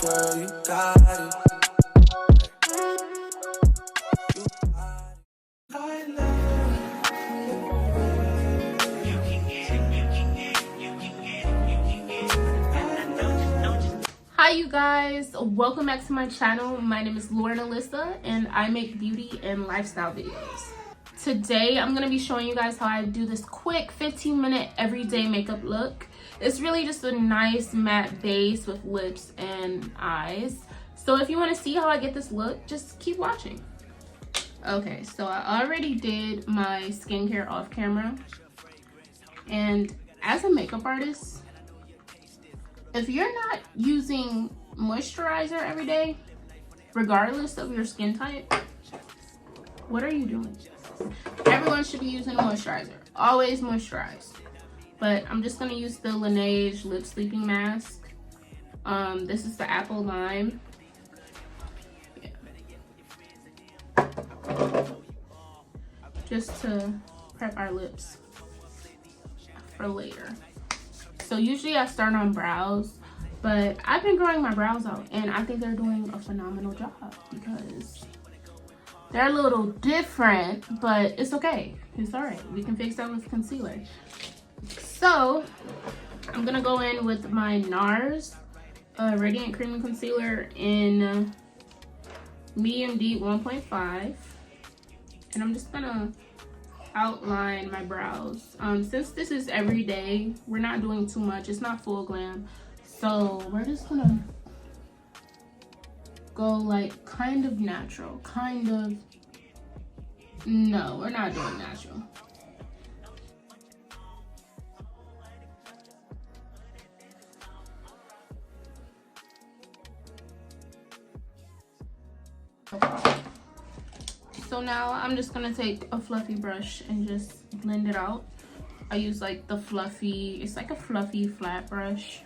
girl, you got it. Hi you guys, welcome back to my channel. My name is Lauren Alyssa and I make beauty and lifestyle videos. Today I'm going to be showing you guys how I do this quick 15-minute everyday makeup look. It's really just a nice matte base with lips and eyes. So if you want to see how I get this look, just keep watching. Okay, so I already did my skincare off camera. And as a makeup artist, if you're not using moisturizer every day, regardless of your skin type, what are you doing? Everyone should be using a moisturizer. Always moisturize. But I'm just going to use the Laneige Lip Sleeping Mask. This is the Apple Lime. Yeah. Just to prep our lips for later. So usually I start on brows, but I've been growing my brows out and I think they're doing a phenomenal job because they're a little different, but it's okay. It's all right. We can fix that with concealer. So I'm gonna go in with my NARS Radiant Creamy Concealer in medium deep 1.5, and I'm just gonna outline my brows. Since this is every day, we're not doing too much. It's not full glam, so we're just gonna go like kind of natural, kind of. No, we're not doing natural. So now I'm just gonna take a fluffy brush and just blend it out. I use like the fluffy, it's like a fluffy flat brush.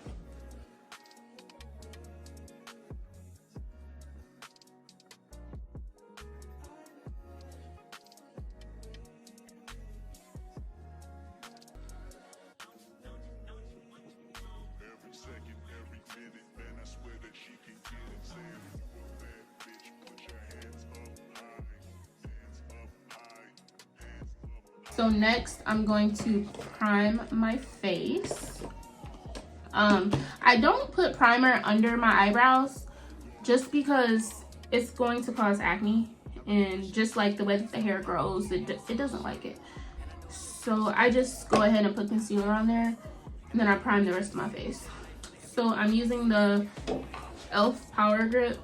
So next I'm going to prime my face. I don't put primer under my eyebrows just because it's going to cause acne, and just like the way that the hair grows, it doesn't like it. So I just go ahead and put concealer on there, and then I prime the rest of my face. So I'm using the E.l.f. Power Grip.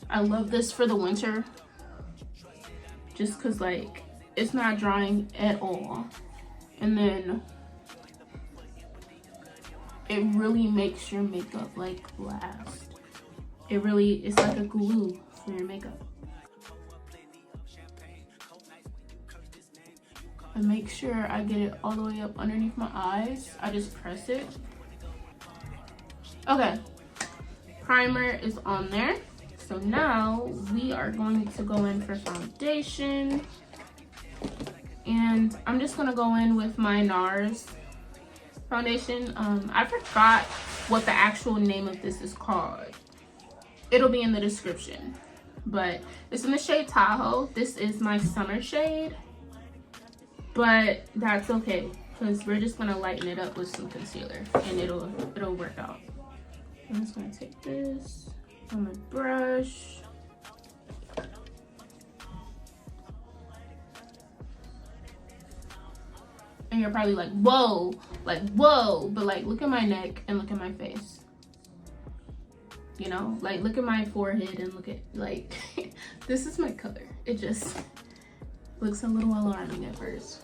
I love this for the winter just because like it's not drying at all, and then it really makes your makeup like last. It's like a glue for your makeup. And make sure I get it all the way up underneath my eyes. I just press it. Okay, primer is on there. So now we are going to go in for foundation. And I'm just gonna go in with my NARS foundation. I forgot what the actual name of this is called. It'll be in the description. But it's in the shade Tahoe. This is my summer shade. But that's okay, because we're just gonna lighten it up with some concealer and it'll work out. I'm just gonna take this on my brush. And you're probably like, whoa, but like look at my neck and look at my face. You know, like look at my forehead and look at like, this is my color. It just looks a little alarming at first.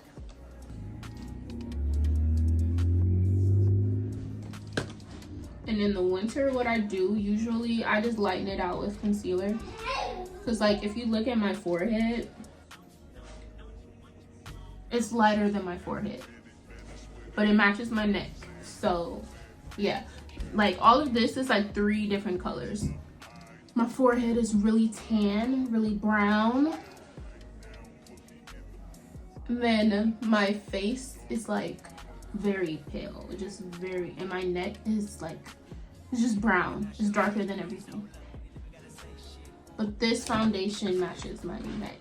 And in the winter, what I do, usually I just lighten it out with concealer. Because like if you look at my forehead, it's lighter than my forehead, but it matches my neck. So yeah, like all of this is like 3 different colors. My forehead is really tan, really brown. And then my face is like very pale, just very, and my neck is like It's just brown. It's darker than everything. But this foundation matches my neck.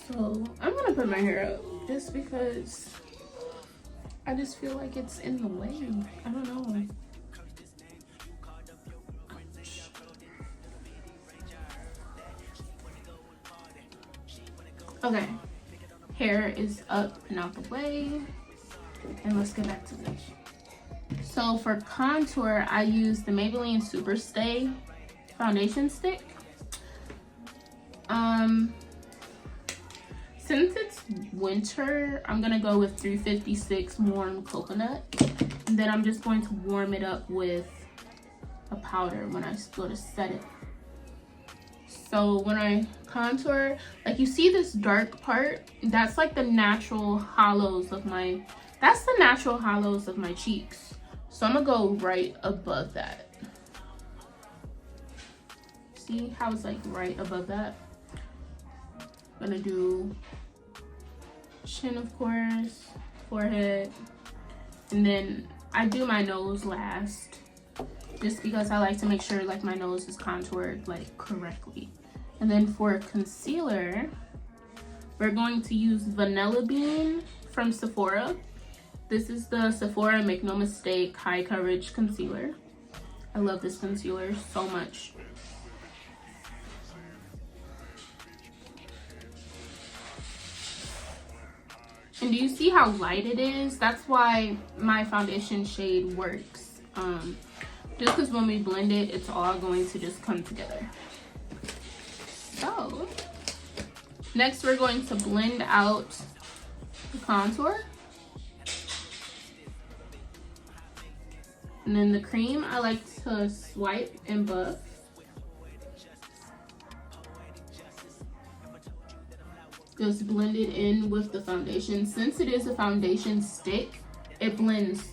So I'm gonna put my hair up just because I just feel like it's in the way. I don't know. Okay, hair is up and out the way, and let's get back to this. So for contour, I use the Maybelline SuperStay foundation stick. Since it's winter, I'm gonna go with 356 warm coconut, and then I'm just going to warm it up with a powder when I go to set it. So when I contour, like you see this dark part, that's like the natural hollows of my, that's the natural hollows of my cheeks. So I'm gonna go right above that. See how it's like right above that? I'm gonna do chin, of course, forehead, and then I do my nose last, just because I like to make sure like my nose is contoured like correctly. And then for concealer, we're going to use Vanilla Bean from Sephora. This is the Sephora Make No Mistake High Coverage Concealer. I love this concealer so much. And do you see how light it is? That's why my foundation shade works. Just because when we blend it, it's all going to just come together. So, next we're going to blend out the contour. And then the cream, I like to swipe and buff. Just blend it in with the foundation. Since it is a foundation stick, it blends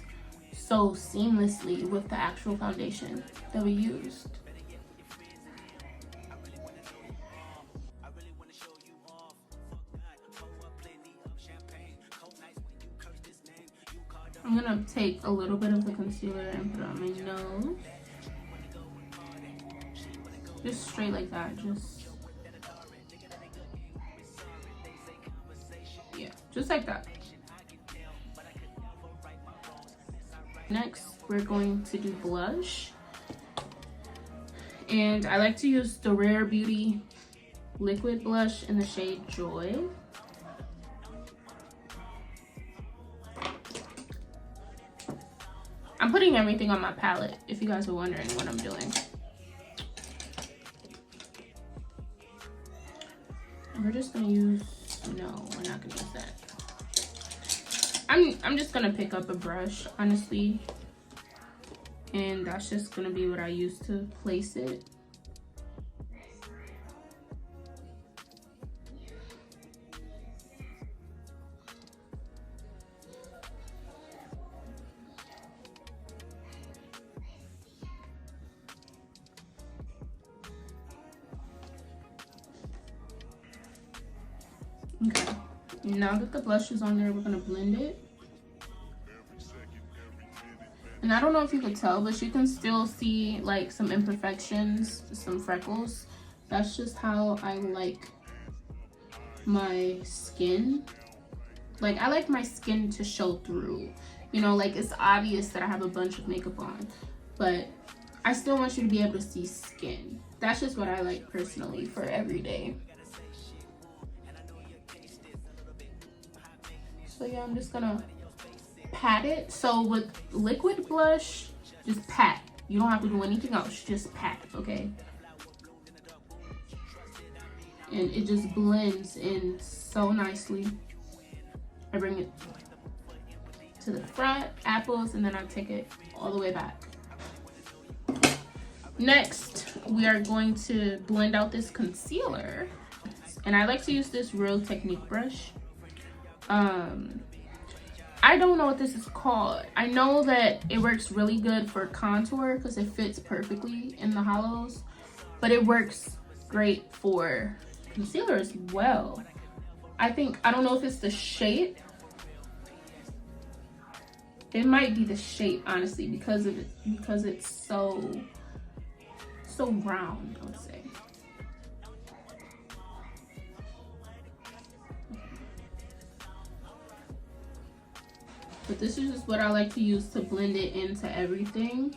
so seamlessly with the actual foundation that we used. I'm gonna take a little bit of the concealer and put it on my nose. Just straight like that, just like that. Next, we're going to do blush. And I like to use the Rare Beauty liquid blush in the shade Joy. I'm putting everything on my palette, if you guys are wondering what I'm doing. And we're just gonna use, no, we're not gonna use that. I'm just gonna pick up a brush, honestly. And that's just gonna be what I use to place it. Okay, now that the blush is on there, we're gonna blend it. And I don't know if you could tell, but you can still see like some imperfections, some freckles. That's just how I like my skin. Like, I like my skin to show through. You know, like, it's obvious that I have a bunch of makeup on, but I still want you to be able to see skin. That's just what I like personally for every day. So yeah, I'm just gonna pat it. So with liquid blush, just pat. You don't have to do anything else, just pat, okay? And it just blends in so nicely. I bring it to the front, apples, and then I take it all the way back. Next, we are going to blend out this concealer. And I like to use this Real Technique brush. I don't know what this is called. I know that it works really good for contour because it fits perfectly in the hollows, but it works great for concealer as well. I don't know if it's the shape. It might be the shape, honestly, because it's so round, I would say. But this is just what I like to use to blend it into everything.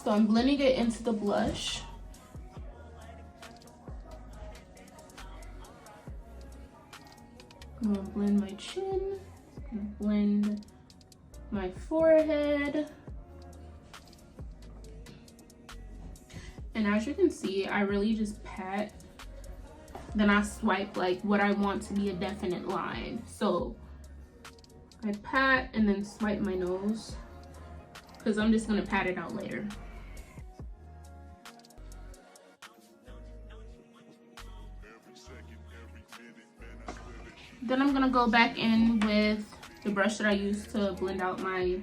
So I'm blending it into the blush. I'm gonna blend my chin, blend my forehead. And as you can see, I really just pat, then I swipe like what I want to be a definite line. So I pat and then swipe my nose because I'm just gonna pat it out later. Then I'm gonna go back in with the brush that I used to blend out my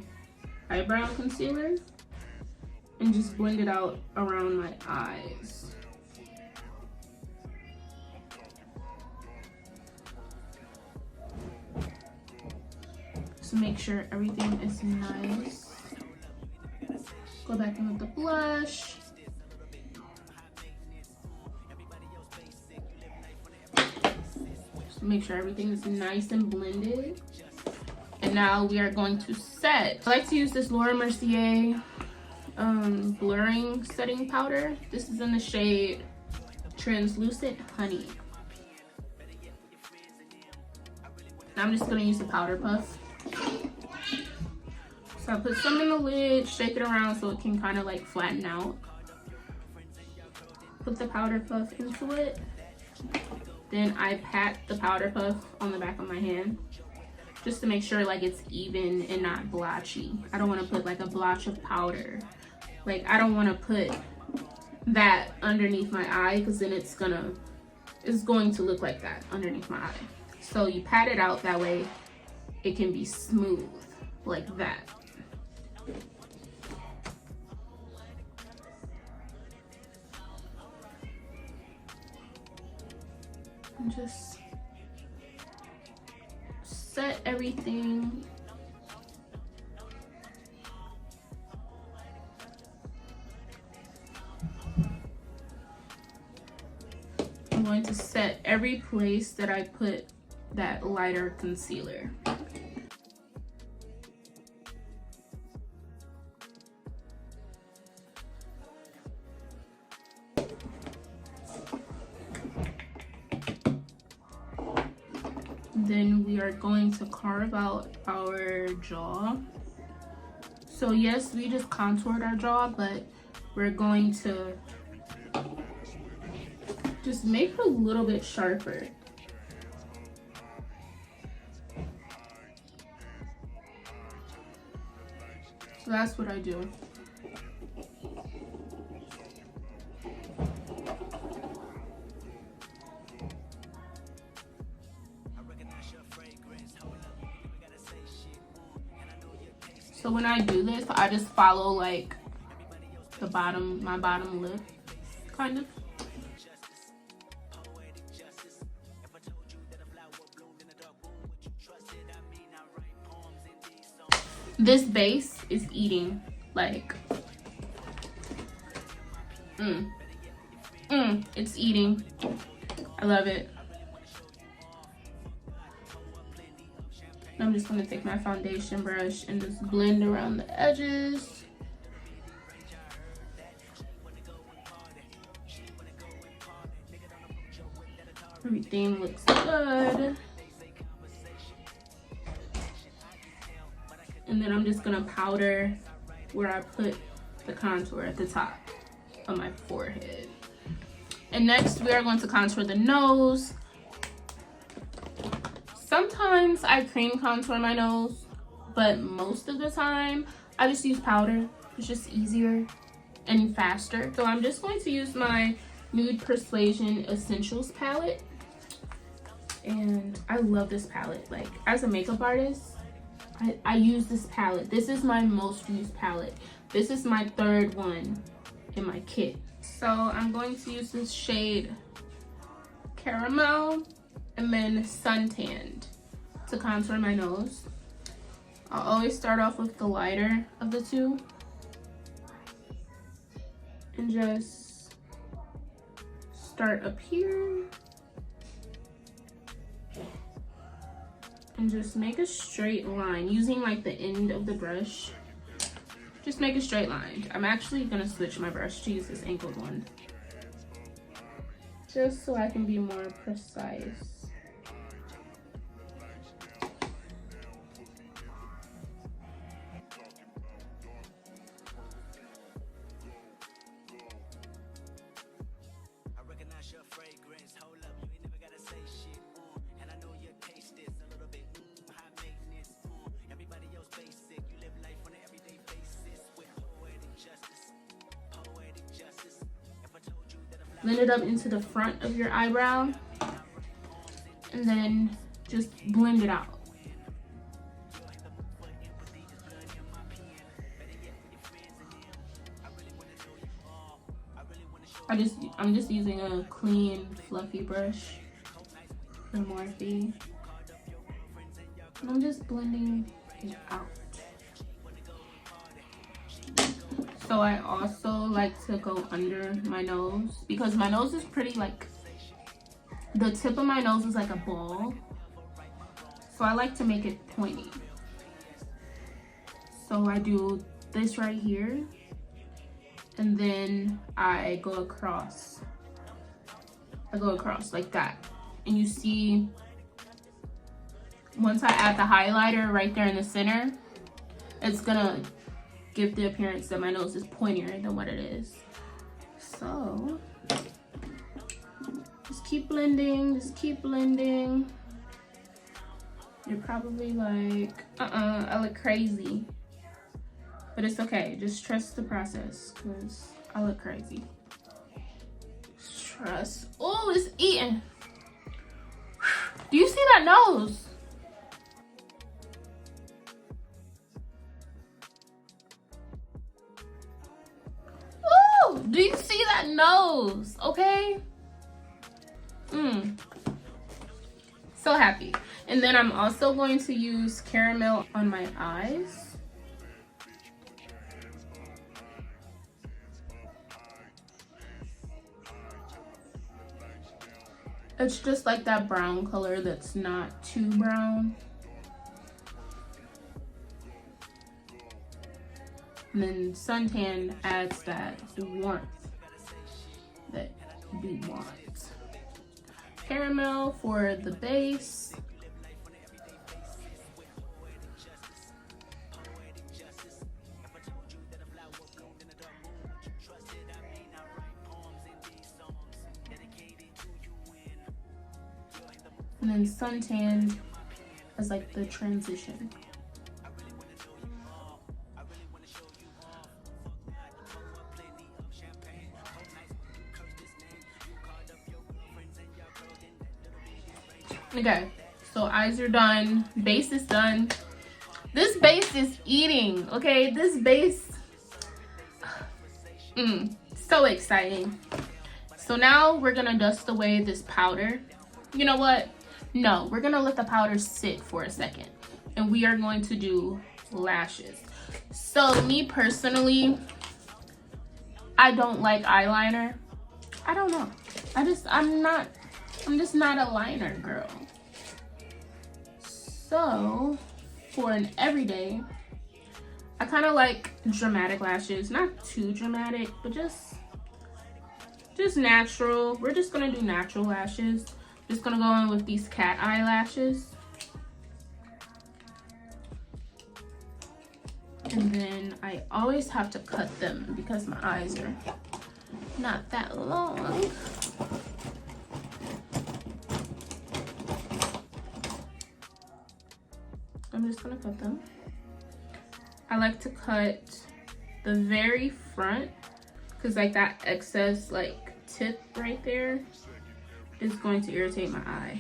eyebrow concealer and just blend it out around my eyes. So make sure everything is nice. Go back in with the blush. So make sure everything is nice and blended. And now we are going to set. I like to use this Mercier blurring setting powder. This is in the shade Translucent Honey. Now I'm just gonna use a powder puff. So I put some in the lid, shake it around so it can kind of like flatten out. Put the powder puff into it. Then I pat the powder puff on the back of my hand just to make sure like it's even and not blotchy. I don't want to put like a blotch of powder. Like I don't want to put that underneath my eye because then it's going to look like that underneath my eye. So you pat it out that way it can be smooth like that. And just set everything. I'm going to set every place that I put that lighter concealer. Then we are going to carve out our jaw. So yes, we just contoured our jaw, but we're going to just make it a little bit sharper. So that's what I do. So when I do this, I just follow like the bottom, my bottom lip, kind of. This base is eating, like, it's eating. I love it. I'm just gonna take my foundation brush and just blend around the edges. Everything looks good. And then I'm just gonna powder where I put the contour at the top of my forehead. And next we are going to contour the nose. Sometimes I cream contour my nose, but most of the time I just use powder. It's just easier and faster. So I'm just going to use my Nude Persuasion Essentials palette. And I love this palette. Like, as a makeup artist, I use this palette. This is my most used palette. This is my third one in my kit. So I'm going to use this shade Caramel and then Suntanned to contour my nose. I'll always start off with the lighter of the two and just start up here and just make a straight line using like the end of the brush. Just make a straight line. I'm actually gonna switch my brush to use this angled one, just so I can be more precise. Blend it up into the front of your eyebrow and then just blend it out. I'm just using a clean, fluffy brush from Morphe. And I'm just blending it out. So I also like to go under my nose because my nose is pretty, like, the tip of my nose is like a ball. So I like to make it pointy. So I do this right here and then I go across. I go across like that. And you see, once I add the highlighter right there in the center, it's gonna give the appearance that my nose is pointier than what it is. So just keep blending, just keep blending. You're probably like, I look crazy. But it's okay, just trust the process because I look crazy. Trust. Oh, it's eating. Do you see that nose? Do you see that nose? Okay. So happy. And then I'm also going to use Caramel on my eyes. It's just like that brown color that's not too brown. And then Suntan adds that warmth that we want. Caramel for the base. And then Suntan as like the transition. Okay, so eyes are done, base is done. This base is eating, okay? This base, so exciting. So now we're gonna dust away this powder. You know what? No, we're gonna let the powder sit for a second. And we are going to do lashes. So me personally, I don't like eyeliner. I don't know. I'm just not a liner girl. So for an everyday, I kind of like dramatic lashes. Not too dramatic, but just natural. We're just gonna do natural lashes. Just gonna go in with these cat eyelashes. And then I always have to cut them because my eyes are not that long. I'm just gonna cut them. I like to cut the very front because like that excess like tip right there is going to irritate my eye.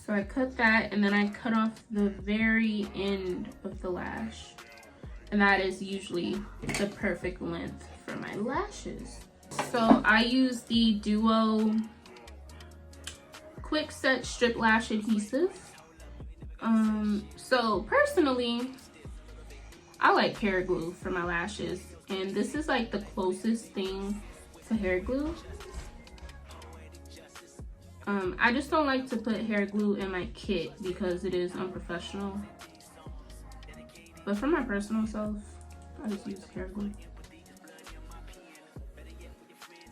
So I cut that, and then I cut off the very end of the lash. And that is usually the perfect length for my lashes. So I use the Duo Quick Set Strip Lash Adhesive. So personally, I like hair glue for my lashes, and this is like the closest thing to hair glue. I just don't like to put hair glue in my kit because it is unprofessional. But for my personal self, I just use hair glue.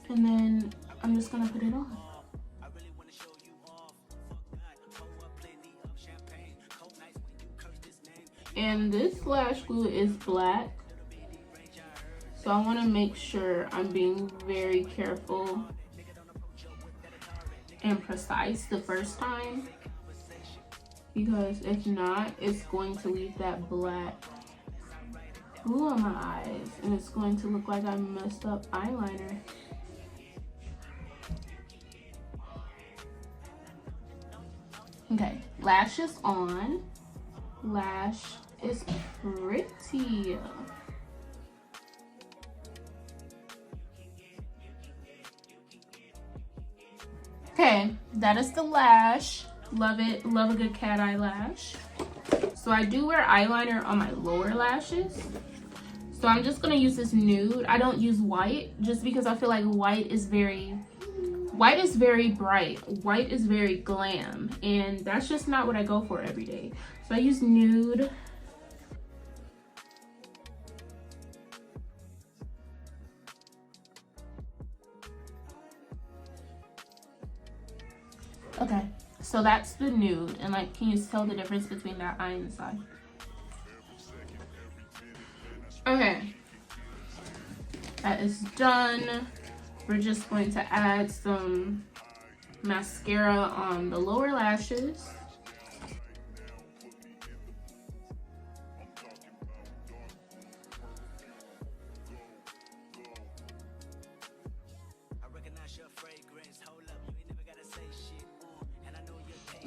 And then I'm just gonna put it on. And this lash glue is black, so I want to make sure I'm being very careful and precise the first time, because if not, it's going to leave that black glue on my eyes and it's going to look like I messed up eyeliner. Okay, lashes on. Lash is pretty. Okay, that is the lash. Love it. Love a good cat eye lash. So I do wear eyeliner on my lower lashes. So I'm just gonna use this nude. I don't use white just because I feel like white is very bright. White is very glam, and that's just not what I go for every day. So I use nude. Okay, so that's the nude, and like, can you tell the difference between that eye and the side? Okay, that is done. We're just going to add some mascara on the lower lashes.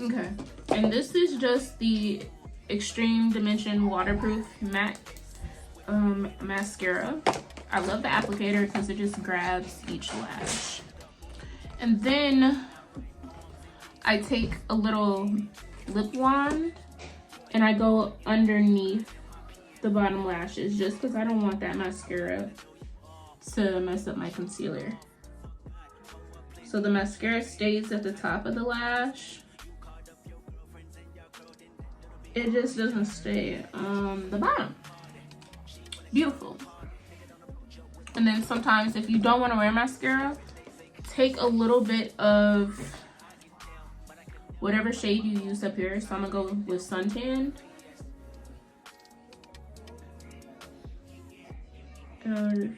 Okay, and this is just the Extreme Dimension Waterproof Matte mascara. I love the applicator because it just grabs each lash. And then I take a little lip wand and I go underneath the bottom lashes just because I don't want that mascara to mess up my concealer. So the mascara stays at the top of the lash. It just doesn't stay on the bottom. Beautiful. And then sometimes if you don't want to wear mascara, take a little bit of whatever shade you use up here. So I'm gonna go with Suntan. And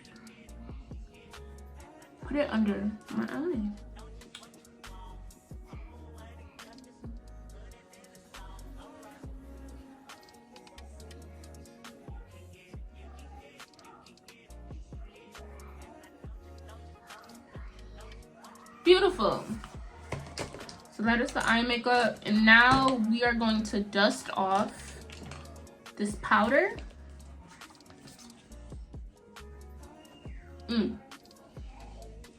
put it under my eye. Beautiful. So that is the eye makeup, and now we are going to dust off this powder.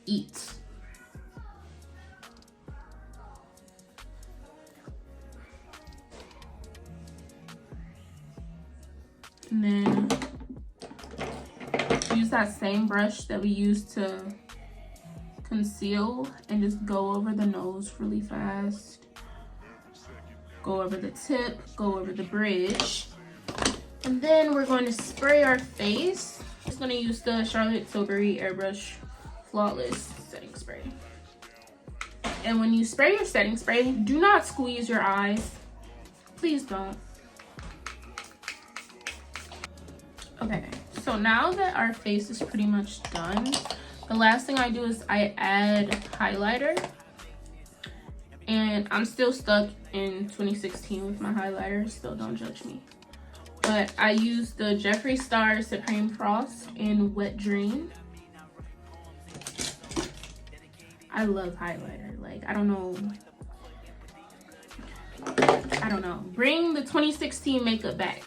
Eat. And then use that same brush that we used to conceal and just go over the nose really fast. Go over the tip, go over the bridge. And then we're going to spray our face. I'm just going to use the Tilbury Airbrush Flawless setting spray. And when you spray your setting spray, do not squeeze your eyes. Please don't. Okay, so now that our face is pretty much done, the last thing I do is I add highlighter. And I'm still stuck in 2016 with my highlighter, so don't judge me. But I use the Jeffree Star Supreme Frost in Wet Dream. I love highlighter. Like, I don't know. I don't know, bring the 2016 makeup back.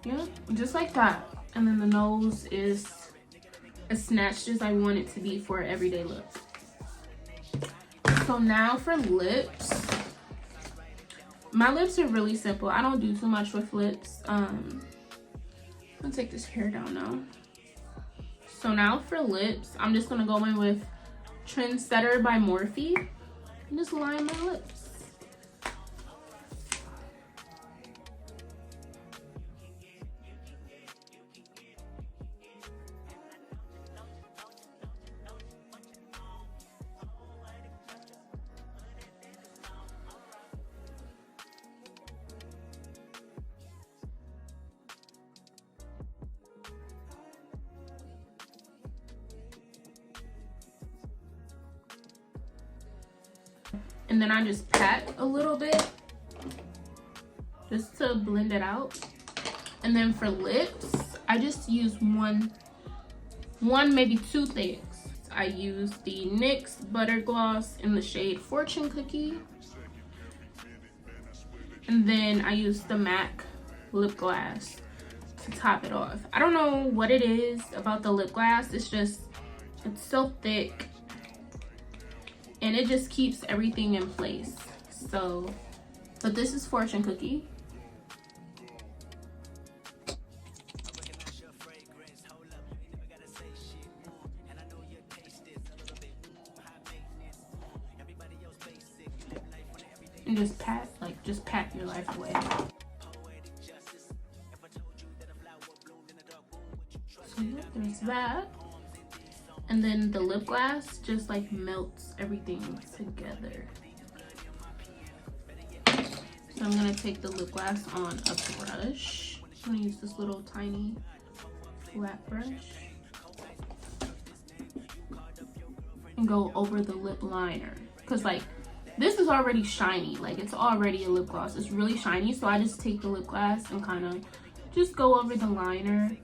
Yeah, just like that. And then the nose is as snatched as I want it to be for an everyday look. So now for lips. My lips are really simple. I don't do too much with lips. I'm gonna take this hair down now. So now for lips, I'm just gonna go in with Trendsetter by Morphe and just line my lips. And then I just pat a little bit just to blend it out. And then for lips, I just use one maybe two things. I use the NYX Butter Gloss in the shade Fortune Cookie. And then I use the MAC lip glass to top it off. I don't know what it is about the lip glass. It's so thick. And it just keeps everything in place. So, but this is Fortune Cookie. And just pat your life away. So yeah, there's that. And then the lip glass just like melts everything together. So I'm gonna take the lip glass on a brush. I'm gonna use this little tiny flat brush and go over the lip liner. Cause like this is already shiny, like it's already a lip gloss. It's really shiny, so I just take the lip glass and kind of just go over the liner.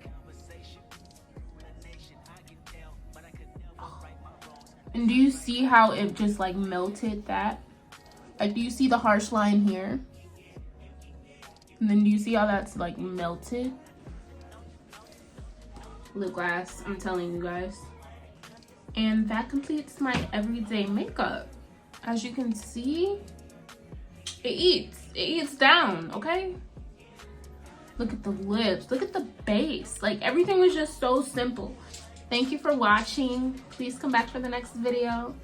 And do you see how it just like melted that? Like, do you see the harsh line here? And then do you see how that's like melted? Lip glass, I'm telling you guys. And that completes my everyday makeup. As you can see, it eats down, okay? Look at the lips, look at the base. Like, everything was just so simple. Thank you for watching. Please come back for the next video.